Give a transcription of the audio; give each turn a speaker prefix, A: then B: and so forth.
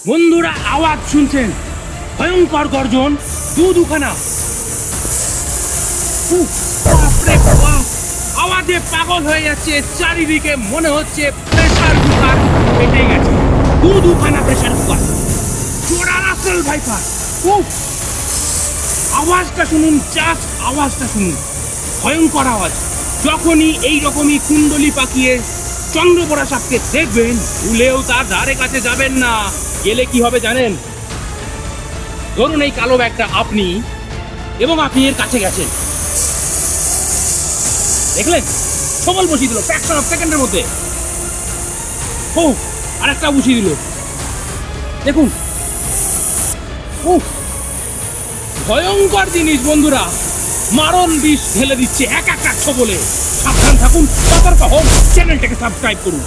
A: বন্ধুরা আওয়াজ শুনছেন, ভয়ঙ্কর গর্জন, দুখানা। বাপরে বাপ, আওয়াজে পাগল হয়ে যাচ্ছে, চারিদিকে মনে হচ্ছে প্রেসার কুকার ফেটে গেছে। দুখানা প্রেসার কুকার, জোড়া রাসেল ভাইপার। আওয়াজটা শুনুন, জাস্ট আওয়াজটা শুনুন, ভয়ঙ্কর আওয়াজ। যখনই এইরকমই কুণ্ডলি পাকিয়ে চন্দ্রপোড়া সাপকে দেখবেন, ভুলেও তার ধারে কাছে যাবেন না। গেলে কি হবে জানেন? ধরুন এই কালো ব্যাগটা আপনি, এবং আপনি এর কাছে গেছেন, দেখলেন সবল বসিয়ে দিল ফ্র্যাকশন অফ সেকেন্ডের মধ্যে। আর একটা বসিয়ে দিল, দেখুন। ভয়ঙ্কর জিনিস বন্ধুরা, মারণ বিষ ঢেলে দিচ্ছে এক একটা ছবলে। সাবধান থাকুন, সতর্ক হন, চ্যানেলটাকে সাবস্ক্রাইব করুন।